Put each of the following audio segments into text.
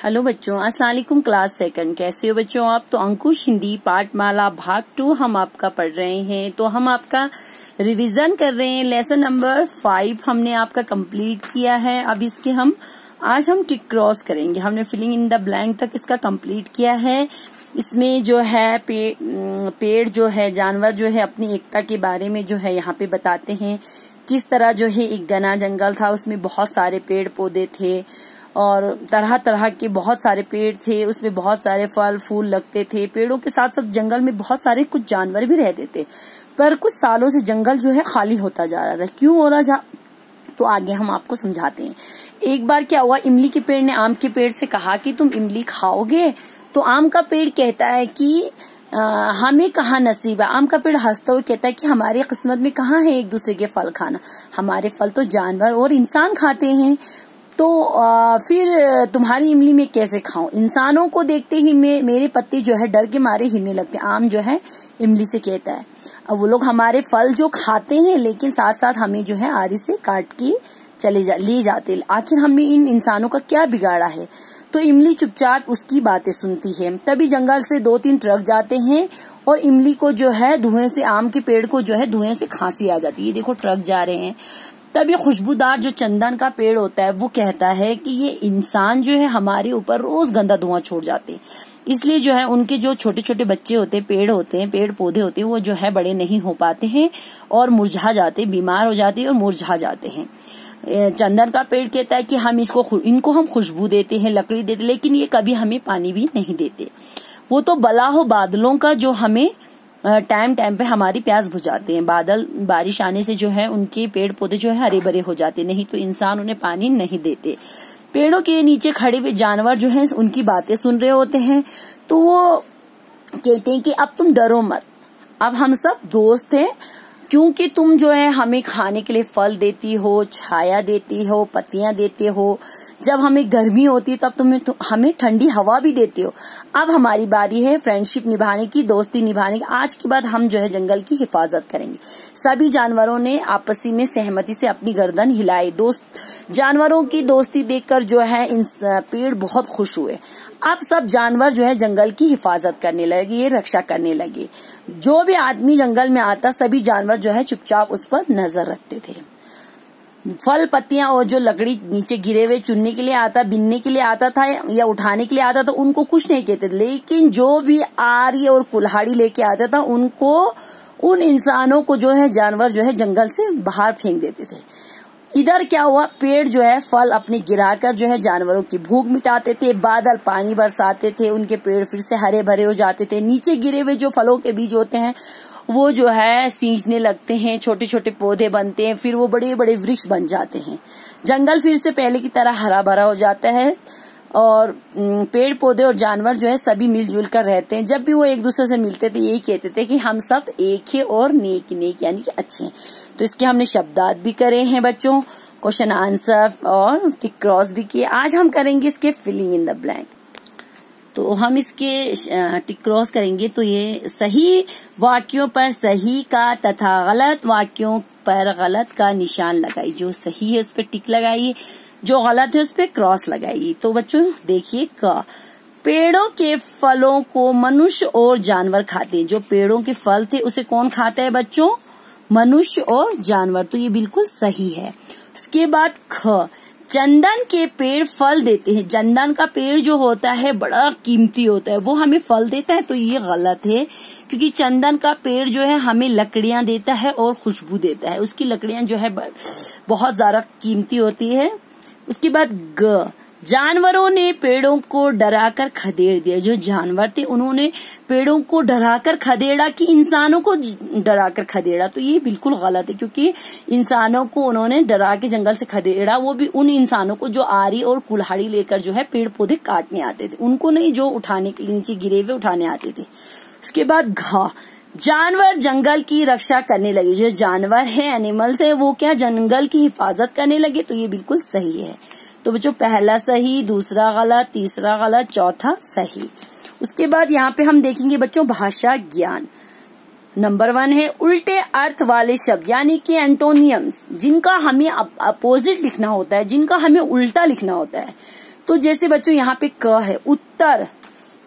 Hello बच्चों, अस्सलाम वालेकुम। क्लास सेकंड, कैसे हो बच्चों आप? तो अंकुश हिंदी पाठमाला भाग 2 हम आपका पढ़ रहे हैं। तो हम आपका रिवीजन कर रहे हैं। लेसन नंबर 5 हमने आपका कंप्लीट किया है। अब इसके आज हम टिक क्रॉस करेंगे। हमने फिलिंग इन द ब्लैंक तक इसका कंप्लीट किया है। इसमें जो है पेड़ जो है, जानवर जो है अपनी एकता के बारे में जो है यहाँ पे बताते हैं। किस तरह जो है एक घना जंगल था, उसमें बहुत सारे पेड़ पौधे थे और तरह तरह के बहुत सारे पेड़ थे। उसमें बहुत सारे फल फूल लगते थे। पेड़ों के साथ साथ जंगल में बहुत सारे कुछ जानवर भी रहते थे। पर कुछ सालों से जंगल जो है खाली होता जा रहा था। क्यों हो रहा था तो आगे हम आपको समझाते हैं। एक बार क्या हुआ, इमली के पेड़ ने आम के पेड़ से कहा कि तुम इमली खाओगे? तो आम का पेड़ कहता है कि हमें कहाँ नसीब है। आम का पेड़ हंसता हुआ कहता है कि हमारी किस्मत में कहाँ है एक दूसरे के फल खाना। हमारे फल तो जानवर और इंसान खाते हैं। तो फिर तुम्हारी इमली में कैसे खाऊं? इंसानों को देखते ही मेरे पत्ते जो है डर के मारे हिलने लगते। आम जो है इमली से कहता है, अब वो लोग हमारे फल जो खाते हैं लेकिन साथ साथ हमें जो है आरी से काट के ले जाते। आखिर हमने इन इंसानों का क्या बिगाड़ा है? तो इमली चुपचाप उसकी बातें सुनती है। तभी जंगल से 2-3 ट्रक जाते हैं और इमली को जो है धुएं से, आम के पेड़ को जो है धुएं से खांसी आ जाती है। देखो ट्रक जा रहे हैं। तब ये खुशबूदार जो चंदन का पेड़ होता है वो कहता है कि ये इंसान जो है हमारे ऊपर रोज गंदा धुआं छोड़ जाते हैं, इसलिए जो है उनके जो छोटे छोटे बच्चे होते हैं, पेड़ पौधे होते हैं, वो जो है बड़े नहीं हो पाते हैं और मुरझा जाते, बीमार हो जाते हैं और मुरझा जाते हैं। चंदन का पेड़ कहता है कि हम इनको हम खुशबू देते हैं, लकड़ी देते, लेकिन ये कभी हमें पानी भी नहीं देते। वो तो बला हो बादलों का जो हमें टाइम पे हमारी प्यास बुझाते हैं। बादल बारिश आने से जो है उनके पेड़ पौधे जो है हरे भरे हो जाते, नहीं तो इंसान उन्हें पानी नहीं देते। पेड़ों के नीचे खड़े हुए जानवर जो हैं उनकी बातें सुन रहे होते हैं। तो वो कहते हैं कि अब तुम डरो मत, अब हम सब दोस्त हैं, क्योंकि तुम जो है हमें खाने के लिए फल देती हो, छाया देती हो, पत्तियां देते हो। जब हमें गर्मी होती है तब हमें ठंडी हवा भी देते हो। अब हमारी बारी है फ्रेंडशिप निभाने की, दोस्ती निभाने की। आज के बाद हम जो है जंगल की हिफाजत करेंगे। सभी जानवरों ने आपसी में सहमति से अपनी गर्दन हिलाई। जानवरों की दोस्ती देखकर जो है इन पेड़ बहुत खुश हुए। अब सब जानवर जो है जंगल की हिफाजत करने लगे, ये रक्षा करने लगे। जो भी आदमी जंगल में आता, सभी जानवर जो है चुपचाप उस पर नजर रखते थे। फल पत्तियां और जो लकड़ी नीचे गिरे हुए चुनने के लिए आता, बिनने के लिए आता था या उठाने के लिए आता था, उनको कुछ नहीं कहते। लेकिन जो भी आरी और कुल्हाड़ी लेके आता था, उन इंसानों को जो है जानवर जो है जंगल से बाहर फेंक देते थे। इधर क्या हुआ, पेड़ जो है फल अपने गिराकर जो है जानवरों की भूख मिटाते थे। बादल पानी बरसाते थे, उनके पेड़ फिर से हरे भरे हो जाते थे। नीचे गिरे हुए जो फलों के बीज होते हैं वो जो है सींचने लगते हैं, छोटे छोटे पौधे बनते हैं, फिर वो बड़े बड़े वृक्ष बन जाते हैं। जंगल फिर से पहले की तरह हरा भरा हो जाता है और पेड़ पौधे और जानवर जो है सभी मिलजुल कर रहते हैं। जब भी वो एक दूसरे से मिलते थे यही कहते थे कि हम सब एक है और नेक यानी कि अच्छे हैं। तो इसके हमने शब्दार्थ भी करे हैं बच्चों, क्वेश्चन आंसर और टिक क्रॉस भी किए। आज हम करेंगे इसके फिलिंग इन द ब्लैंक। तो हम इसके टिक क्रॉस करेंगे। तो ये सही वाक्यों पर सही का तथा गलत वाक्यों पर गलत का निशान लगाइए। जो सही है उस पर टिक लगाइए, जो गलत है उस पर क्रॉस लगाइए। तो बच्चों देखिए, पेड़ों के फलों को मनुष्य और जानवर खाते हैं। जो पेड़ों के फल थे उसे कौन खाता है बच्चों? मनुष्य और जानवर। तो ये बिल्कुल सही है। उसके बाद चंदन के पेड़ फल देते हैं। चंदन का पेड़ जो होता है बड़ा कीमती होता है, वो हमें फल देता है। तो ये गलत है, क्योंकि चंदन का पेड़ जो है हमें लकड़ियां देता है और खुशबू देता है। उसकी लकड़ियां जो है बहुत ज्यादा कीमती होती है। उसके बाद जानवरों ने पेड़ों को डराकर खदेड़ दिया। जो जानवर थे उन्होंने पेड़ों को डराकर खदेड़ा कि इंसानों को डराकर खदेड़ा। तो ये बिल्कुल गलत है, क्योंकि इंसानों को उन्होंने डरा के जंगल से खदेड़ा, वो भी उन इंसानों को जो आरी और कुल्हाड़ी लेकर जो है पेड़ पौधे काटने आते थे, उनको नहीं जो उठाने के लिए नीचे गिरे हुए उठाने आते थे। उसके बाद जानवर जंगल की रक्षा करने लगे। जो जानवर है, एनिमल्स है, वो क्या जंगल की हिफाजत करने लगे। तो ये बिल्कुल सही है। तो बच्चों पहला सही, दूसरा गलत, तीसरा गलत, चौथा सही। उसके बाद यहाँ पे हम देखेंगे बच्चों भाषा ज्ञान। नंबर 1 है उल्टे अर्थ वाले शब्द यानी कि एंटोनियम्स, जिनका हमें अपोजिट लिखना होता है, जिनका हमें उल्टा लिखना होता है। तो जैसे बच्चों यहाँ पे क है, उत्तर,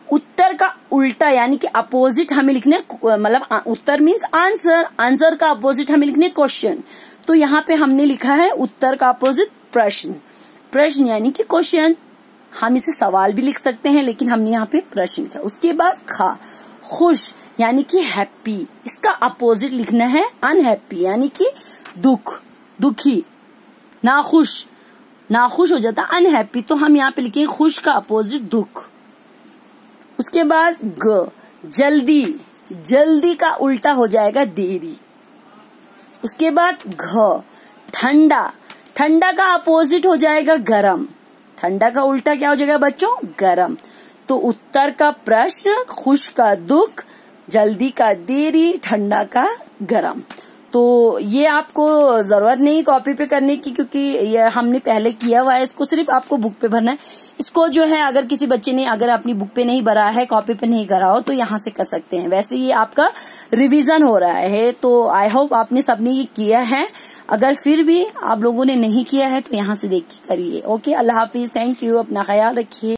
उत्तर का उल्टा यानी कि अपोजिट हमें लिखने, मतलब उत्तर मीन्स आंसर, आंसर का अपोजिट हमें लिखने क्वेश्चन। तो यहाँ पे हमने लिखा है उत्तर का अपोजिट प्रश्न, प्रश्न यानी कि क्वेश्चन। हम इसे सवाल भी लिख सकते हैं, लेकिन हमने यहाँ पे प्रश्न लिखा। उसके बाद खा, खुश यानी कि हैप्पी, इसका अपोजिट लिखना है अनहैप्पी यानी कि दुख, दुखी। नाखुश, नाखुश हो जाता अनहैप्पी, तो हम यहाँ पे लिखेंगे खुश का अपोजिट दुख। उसके बाद ग, जल्दी, जल्दी का उल्टा हो जाएगा देरी। उसके बाद घ, ठंडा, ठंडा का अपोजिट हो जाएगा गरम, ठंडा का उल्टा क्या हो जाएगा बच्चों, गरम। तो उत्तर का प्रश्न, खुश का दुख, जल्दी का देरी, ठंडा का गरम। तो ये आपको जरूरत नहीं कॉपी पे करने की, क्योंकि ये हमने पहले किया हुआ है, इसको सिर्फ आपको बुक पे भरना है। इसको जो है अगर किसी बच्चे ने अगर अपनी बुक पे नहीं भरा है, कॉपी पे नहीं करा हो, तो यहाँ से कर सकते हैं। वैसे ये आपका रिवीजन हो रहा है, तो आई होप आपने सबने ये किया है। अगर फिर भी आप लोगों ने नहीं किया है तो यहाँ से देख के करिए। Okay, Allah Hafiz, thank you, अपना ख्याल रखिए।